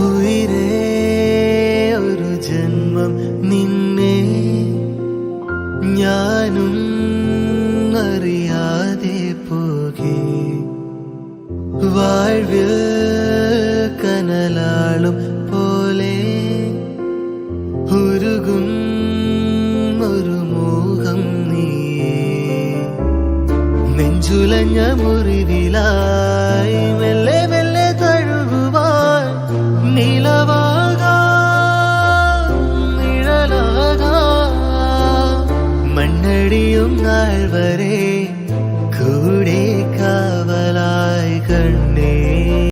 ഉയിരേ ഒരു ജന്മം നിന്നെ ഞാനും അറിയാതെ പോകെ വാഴ്വിൽ കനലാളും പോലെ ഉരുകും ഒരു മോഹം നീയേ നെഞ്ചുലഞ്ഞ മുറിവിലായി മെല്ലെ മെല്ലെ തഴുകുവാൻ നിലവാകാം നിഴലാകാം മണ്ണടിയും നാൾ വരെ